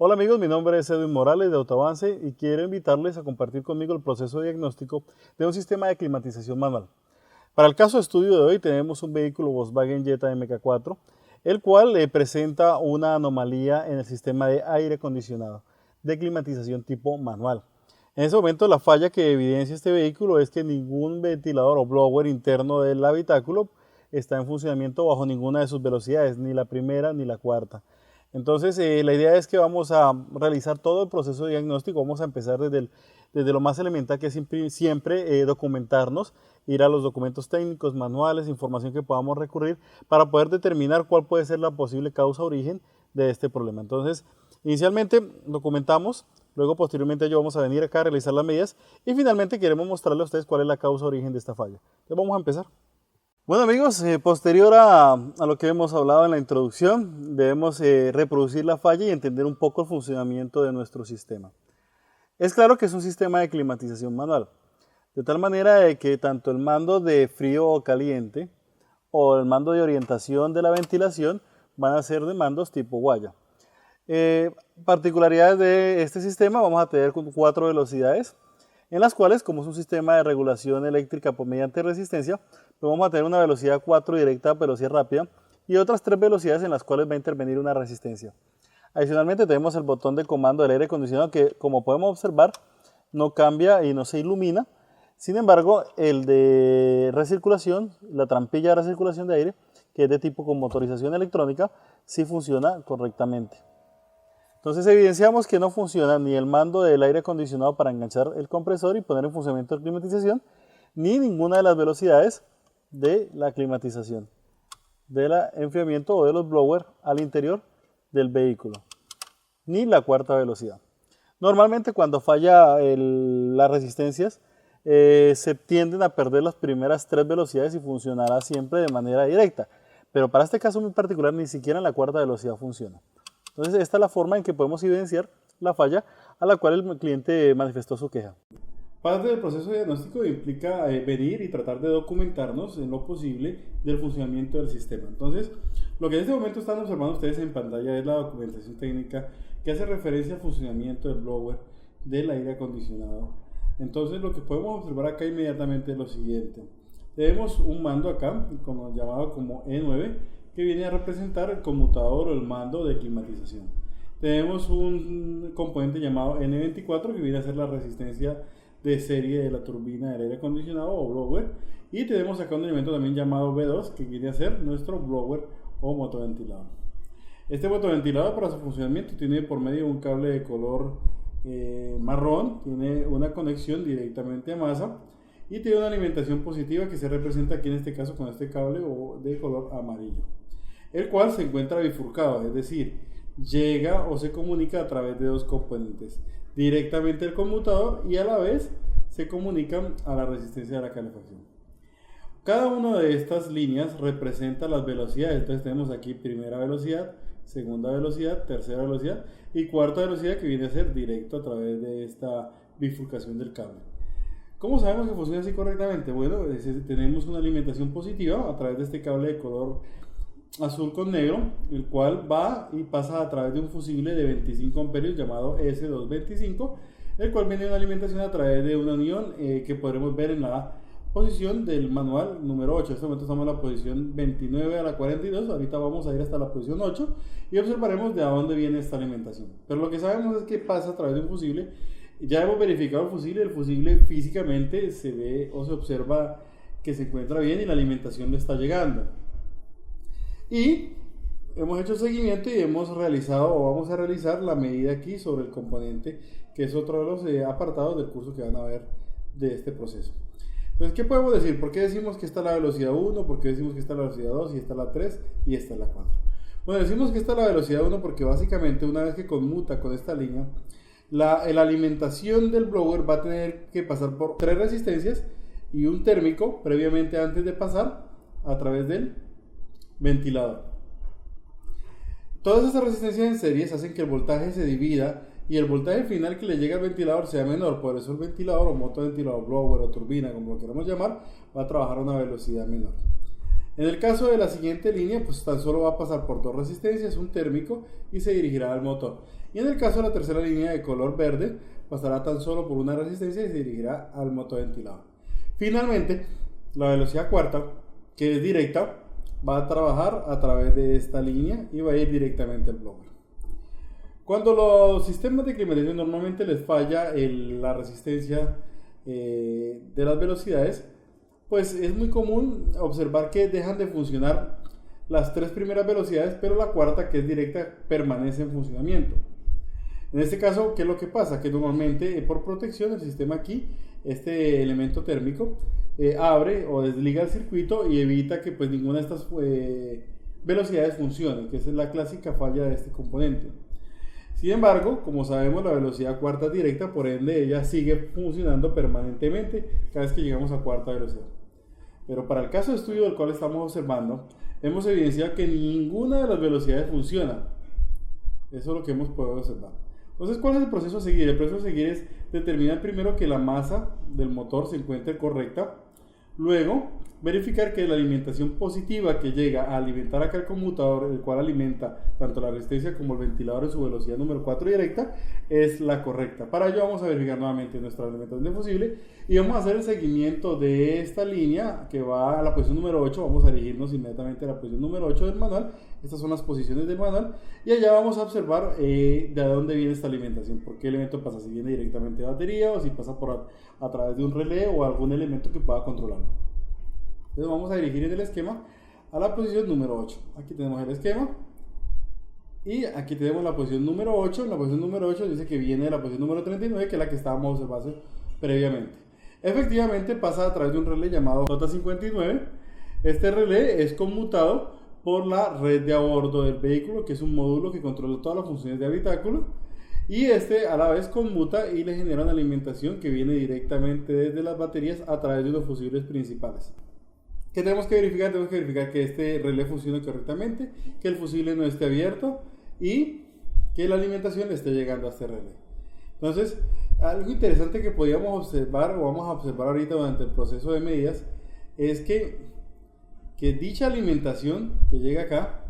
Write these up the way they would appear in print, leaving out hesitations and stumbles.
Hola amigos, mi nombre es Edwin Morales de Autoavance y quiero invitarles a compartir conmigo el proceso diagnóstico de un sistema de climatización manual. Para el caso de estudio de hoy tenemos un vehículo Volkswagen Jetta MK4, el cual presenta una anomalía en el sistema de aire acondicionado de climatización tipo manual. En ese momento la falla que evidencia este vehículo es que ningún ventilador o blower interno del habitáculo está en funcionamiento bajo ninguna de sus velocidades, ni la primera ni la cuarta. Entonces, la idea es que vamos a realizar todo el proceso de diagnóstico. Vamos a empezar desde lo más elemental, que es siempre documentarnos, ir a los documentos técnicos, manuales, información que podamos recurrir para poder determinar cuál puede ser la posible causa origen de este problema. Entonces, inicialmente documentamos, luego posteriormente yo vamos a venir acá a realizar las medidas y finalmente queremos mostrarles a ustedes cuál es la causa origen de esta falla. Entonces, vamos a empezar. Bueno amigos, posterior a lo que hemos hablado en la introducción, debemos reproducir la falla y entender un poco el funcionamiento de nuestro sistema. Es claro que es un sistema de climatización manual, de tal manera de que tanto el mando de frío o caliente o el mando de orientación de la ventilación van a ser de mandos tipo guaya. Particularidades de este sistema: vamos a tener 4 velocidades, en las cuales, como es un sistema de regulación eléctrica mediante resistencia, pues vamos a tener una velocidad 4 directa, velocidad rápida, y otras 3 velocidades en las cuales va a intervenir una resistencia. Adicionalmente tenemos el botón de comando del aire acondicionado que, como podemos observar, no cambia y no se ilumina. Sin embargo, el de recirculación, la trampilla de recirculación de aire, que es de tipo con motorización electrónica, sí funciona correctamente. Entonces evidenciamos que no funciona ni el mando del aire acondicionado para enganchar el compresor y poner en funcionamiento la climatización, ni ninguna de las velocidades de la climatización, del enfriamiento o de los blowers al interior del vehículo, ni la cuarta velocidad. Normalmente cuando falla las resistencias, se tienden a perder las primeras 3 velocidades y funcionará siempre de manera directa, pero para este caso muy particular ni siquiera en la cuarta velocidad funciona. Entonces esta es la forma en que podemos evidenciar la falla a la cual el cliente manifestó su queja. Parte del proceso diagnóstico implica venir y tratar de documentarnos en lo posible del funcionamiento del sistema. Entonces, lo que en este momento están observando ustedes en pantalla es la documentación técnica que hace referencia al funcionamiento del blower del aire acondicionado. Entonces, lo que podemos observar acá inmediatamente es lo siguiente. Tenemos un mando acá, llamado como E9, que viene a representar el conmutador o el mando de climatización. Tenemos un componente llamado N24 que viene a ser la resistencia de serie de la turbina del aire acondicionado o blower, y tenemos acá un elemento también llamado B2 que viene a ser nuestro blower o motoventilador. Este motoventilador, para su funcionamiento, tiene por medio un cable de color marrón, tiene una conexión directamente a masa y tiene una alimentación positiva que se representa aquí en este caso con este cable de color amarillo, el cual se encuentra bifurcado, es decir, llega o se comunica a través de 2 componentes, directamente al conmutador y a la vez se comunican a la resistencia de la calefacción. Cada una de estas líneas representa las velocidades. Entonces tenemos aquí primera velocidad, segunda velocidad, tercera velocidad y cuarta velocidad, que viene a ser directo a través de esta bifurcación del cable. ¿Cómo sabemos que funciona así correctamente? Bueno, tenemos una alimentación positiva a través de este cable de color azul con negro, el cual va y pasa a través de un fusible de 25 amperios llamado S225, el cual viene una alimentación a través de una unión que podremos ver en la posición del manual número 8. En este momento estamos en la posición 29 a la 42, ahorita vamos a ir hasta la posición 8 y observaremos de dónde viene esta alimentación. Pero lo que sabemos es que pasa a través de un fusible. Ya hemos verificado el fusible físicamente se ve o se observa que se encuentra bien y la alimentación le está llegando. Y hemos hecho seguimiento y hemos realizado o vamos a realizar la medida aquí sobre el componente, que es otro de los apartados del curso que van a ver de este proceso. Entonces, ¿qué podemos decir? ¿Por qué decimos que esta es la velocidad 1? ¿Por qué decimos que esta es la velocidad 2? Y esta es la 3 y esta es la 4. Bueno, decimos que esta es la velocidad 1 porque básicamente una vez que conmuta con esta línea, la alimentación del blower va a tener que pasar por 3 resistencias y un térmico previamente antes de pasar a través del ventilador. Todas estas resistencias en series hacen que el voltaje se divida y el voltaje final que le llega al ventilador sea menor. Por eso el ventilador o motoventilador, blower o turbina, como lo queramos llamar, va a trabajar a una velocidad menor. En el caso de la siguiente línea, pues tan solo va a pasar por 2 resistencias, un térmico, y se dirigirá al motor. Y en el caso de la tercera línea de color verde, pasará tan solo por una resistencia y se dirigirá al motoventilador. Finalmente, la velocidad cuarta, que es directa, va a trabajar a través de esta línea y va a ir directamente al blower. Cuando los sistemas de climatización normalmente les falla la resistencia de las velocidades, pues es muy común observar que dejan de funcionar las tres primeras velocidades, pero la cuarta, que es directa, permanece en funcionamiento. En este caso, ¿qué es lo que pasa? Que normalmente por protección el sistema aquí, este elemento térmico, abre o desliga el circuito y evita que pues ninguna de estas velocidades funcione, que esa es la clásica falla de este componente. Sin embargo, como sabemos, la velocidad cuarta es directa, por ende ella sigue funcionando permanentemente cada vez que llegamos a cuarta velocidad. Pero para el caso de estudio del cual estamos observando, hemos evidenciado que ninguna de las velocidades funciona. Eso es lo que hemos podido observar. Entonces, ¿cuál es el proceso a seguir? El proceso a seguir es determinar primero que la masa del motor se encuentre correcta. Luego, verificar que la alimentación positiva que llega a alimentar acá el conmutador, el cual alimenta tanto la resistencia como el ventilador en su velocidad número 4 directa, es la correcta. Para ello vamos a verificar nuevamente nuestra alimentación de fusible y vamos a hacer el seguimiento de esta línea que va a la posición número 8. Vamos a dirigirnos inmediatamente a la posición número 8 del manual. Estas son las posiciones del manual y allá vamos a observar de dónde viene esta alimentación, por qué elemento pasa, si viene directamente de batería o si pasa a través de un relé o algún elemento que pueda controlarlo. Entonces vamos a dirigir en el esquema a la posición número 8. Aquí tenemos el esquema y aquí tenemos la posición número 8. La posición número 8 dice que viene de la posición número 39, que es la que estábamos observando previamente. Efectivamente pasa a través de un relé llamado J59. Este relé es conmutado por la red de a bordo del vehículo, que es un módulo que controla todas las funciones de habitáculo, y este a la vez conmuta y le genera una alimentación que viene directamente desde las baterías a través de los fusibles principales. ¿Qué tenemos que verificar? Tenemos que verificar que este relé funcione correctamente, que el fusible no esté abierto y que la alimentación le esté llegando a este relé. Entonces, algo interesante que podíamos observar o vamos a observar ahorita durante el proceso de medidas es que dicha alimentación que llega acá,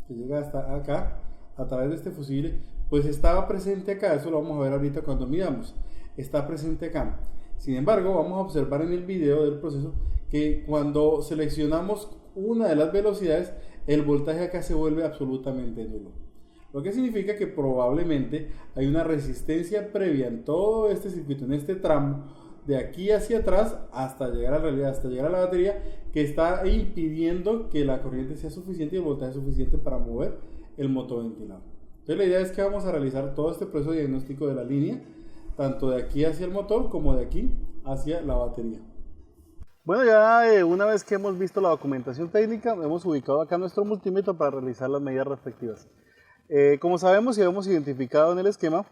que llega hasta acá a través de este fusible, pues estaba presente acá. Eso lo vamos a ver ahorita cuando midamos. Está presente acá. Sin embargo, vamos a observar en el video del proceso que cuando seleccionamos una de las velocidades, el voltaje acá se vuelve absolutamente nulo. Lo que significa que probablemente hay una resistencia previa en todo este circuito, en este tramo, de aquí hacia atrás hasta llegar a la realidad, hasta llegar a la batería, que está impidiendo que la corriente sea suficiente y el voltaje suficiente para mover el motoventilador. Entonces la idea es que vamos a realizar todo este proceso de diagnóstico de la línea, tanto de aquí hacia el motor como de aquí hacia la batería. Bueno, ya una vez que hemos visto la documentación técnica, hemos ubicado acá nuestro multímetro para realizar las medidas respectivas. Como sabemos y hemos identificado en el esquema,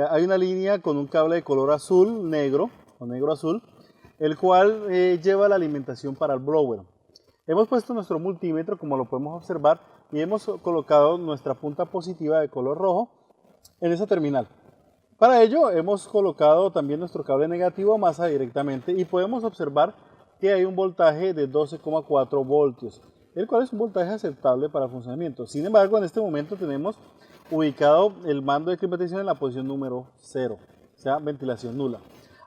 hay una línea con un cable de color azul, negro o negro-azul, el cual lleva la alimentación para el blower. Hemos puesto nuestro multímetro, como lo podemos observar, y hemos colocado nuestra punta positiva de color rojo en esa terminal. Para ello hemos colocado también nuestro cable negativo a masa directamente y podemos observar que hay un voltaje de 12,4 voltios, el cual es un voltaje aceptable para el funcionamiento. Sin embargo, en este momento tenemos ubicado el mando de climatización en la posición número 0, o sea, ventilación nula.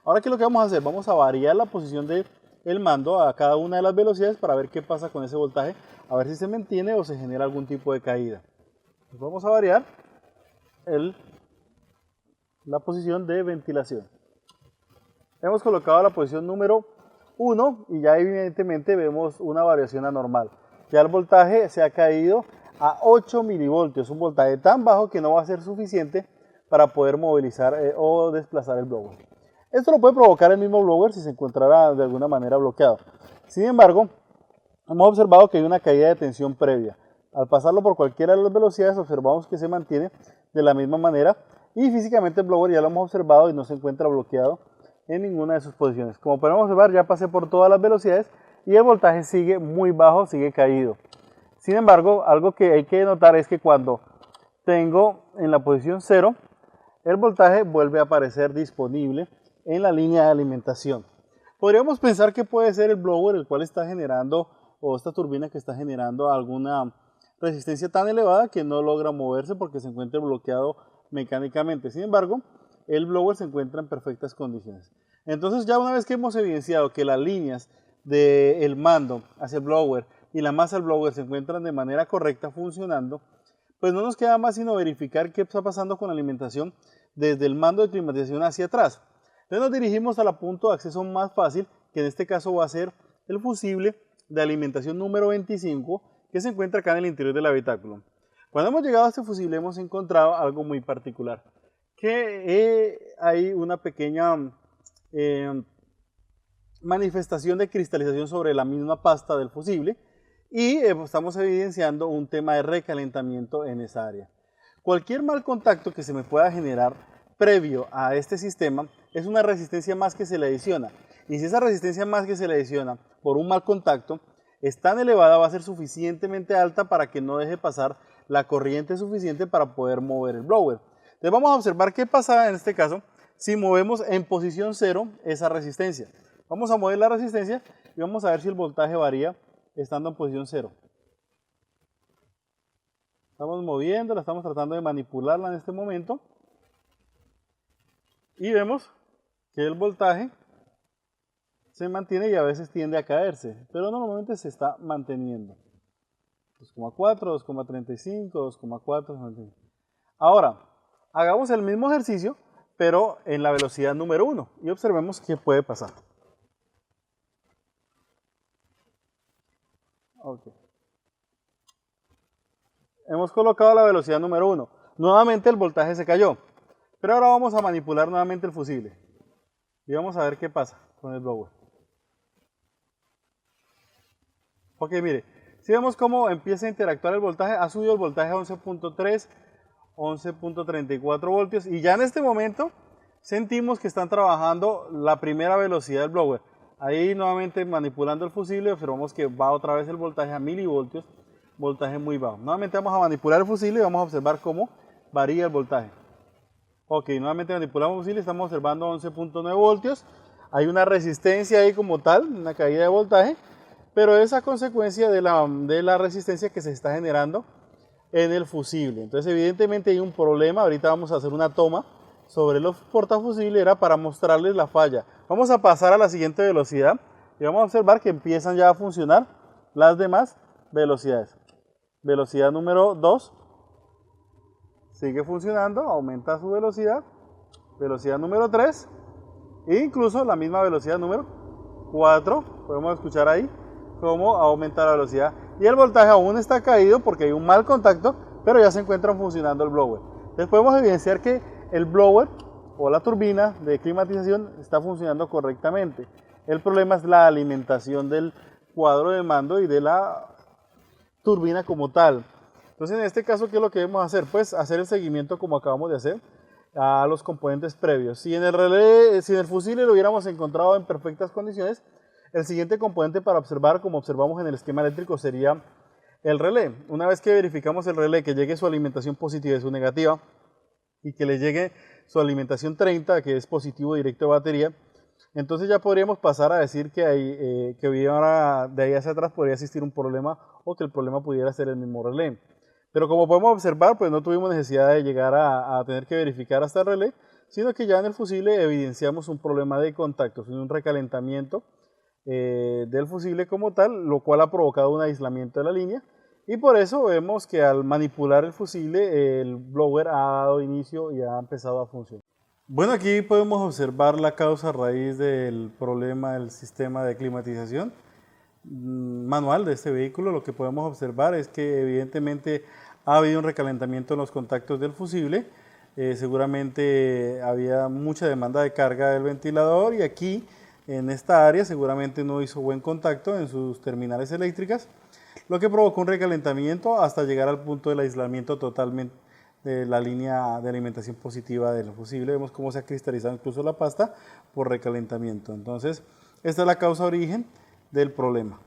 Ahora, ¿qué es lo que vamos a hacer? Vamos a variar la posición del mando a cada una de las velocidades para ver qué pasa con ese voltaje, a ver si se mantiene o se genera algún tipo de caída. Entonces vamos a variar la posición de ventilación. Hemos colocado la posición número 1 y ya evidentemente vemos una variación anormal. Ya el voltaje se ha caído a 8 milivoltios, un voltaje tan bajo que no va a ser suficiente para poder movilizar o desplazar el blower. Esto lo puede provocar el mismo blower si se encontrara de alguna manera bloqueado. Sin embargo, hemos observado que hay una caída de tensión previa. Al pasarlo por cualquiera de las velocidades observamos que se mantiene de la misma manera y físicamente el blower ya lo hemos observado y no se encuentra bloqueado en ninguna de sus posiciones. Como podemos observar, ya pasé por todas las velocidades y el voltaje sigue muy bajo, sigue caído. Sin embargo, algo que hay que notar es que cuando tengo en la posición 0, el voltaje vuelve a aparecer disponible en la línea de alimentación. Podríamos pensar que puede ser el blower el cual está generando, o esta turbina que está generando alguna resistencia tan elevada que no logra moverse porque se encuentra bloqueado mecánicamente. Sin embargo, el blower se encuentra en perfectas condiciones. Entonces, ya una vez que hemos evidenciado que las líneas del mando hacia el blower y la masa del blower se encuentran de manera correcta funcionando, pues no nos queda más sino verificar qué está pasando con la alimentación desde el mando de climatización hacia atrás. Entonces nos dirigimos al punto de acceso más fácil, que en este caso va a ser el fusible de alimentación número 25, que se encuentra acá en el interior del habitáculo. Cuando hemos llegado a este fusible hemos encontrado algo muy particular, que hay una pequeña manifestación de cristalización sobre la misma pasta del fusible y estamos evidenciando un tema de recalentamiento en esa área. Cualquier mal contacto que se me pueda generar previo a este sistema es una resistencia más que se le adiciona, y si esa resistencia más que se le adiciona por un mal contacto es tan elevada, va a ser suficientemente alta para que no deje pasar la corriente suficiente para poder mover el blower. Entonces vamos a observar qué pasa en este caso si movemos en posición 0 esa resistencia. Vamos a mover la resistencia y vamos a ver si el voltaje varía estando en posición 0. Estamos moviéndola, estamos tratando de manipularla en este momento y vemos que el voltaje se mantiene y a veces tiende a caerse, pero normalmente se está manteniendo. 2,4, 2,35, 2,4. Ahora, hagamos el mismo ejercicio, pero en la velocidad número 1 y observemos qué puede pasar. Okay. Hemos colocado la velocidad número 1. Nuevamente el voltaje se cayó, pero ahora vamos a manipular nuevamente el fusible y vamos a ver qué pasa con el blower. Ok, mire, si vemos cómo empieza a interactuar el voltaje, ha subido el voltaje a 11.3, 11.34 voltios y ya en este momento sentimos que están trabajando la primera velocidad del blower. Ahí nuevamente manipulando el fusible observamos que va otra vez el voltaje a milivoltios, voltaje muy bajo. Nuevamente vamos a manipular el fusible y vamos a observar cómo varía el voltaje. Ok, nuevamente manipulamos el fusible, estamos observando 11.9 voltios. Hay una resistencia ahí como tal, una caída de voltaje, pero es a consecuencia de la resistencia que se está generando en el fusible. Entonces evidentemente hay un problema. Ahorita vamos a hacer una toma sobre los portafusibles, era para mostrarles la falla. Vamos a pasar a la siguiente velocidad y vamos a observar que empiezan ya a funcionar las demás velocidades. Velocidad número 2 sigue funcionando, aumenta su velocidad. Velocidad número 3 e incluso la misma velocidad número 4, podemos escuchar ahí cómo aumenta la velocidad y el voltaje aún está caído porque hay un mal contacto, pero ya se encuentra funcionando el blower. Entonces podemos evidenciar que el blower o la turbina de climatización está funcionando correctamente. El problema es la alimentación del cuadro de mando y de la turbina como tal. Entonces en este caso, ¿qué es lo que debemos hacer? Pues hacer el seguimiento como acabamos de hacer a los componentes previos. Si en el relé, si en el fusible lo hubiéramos encontrado en perfectas condiciones, el siguiente componente para observar, como observamos en el esquema eléctrico, sería el relé. Una vez que verificamos el relé, que llegue su alimentación positiva y su negativa, y que le llegue su alimentación 30, que es positivo directo de batería, entonces ya podríamos pasar a decir que ahora de ahí hacia atrás podría existir un problema o que el problema pudiera ser el mismo relé. Pero como podemos observar, pues no tuvimos necesidad de llegar a tener que verificar hasta el relé, sino que ya en el fusible evidenciamos un problema de contacto, un recalentamiento del fusible como tal, lo cual ha provocado un aislamiento de la línea. Y por eso vemos que al manipular el fusible, el blower ha dado inicio y ha empezado a funcionar. Bueno, aquí podemos observar la causa raíz del problema del sistema de climatización manual de este vehículo. Lo que podemos observar es que evidentemente ha habido un recalentamiento en los contactos del fusible. Seguramente había mucha demanda de carga del ventilador y aquí en esta área seguramente no hizo buen contacto en sus terminales eléctricas, lo que provocó un recalentamiento hasta llegar al punto del aislamiento totalmente de la línea de alimentación positiva del fusible. Vemos cómo se ha cristalizado incluso la pasta por recalentamiento. Entonces, esta es la causa origen del problema.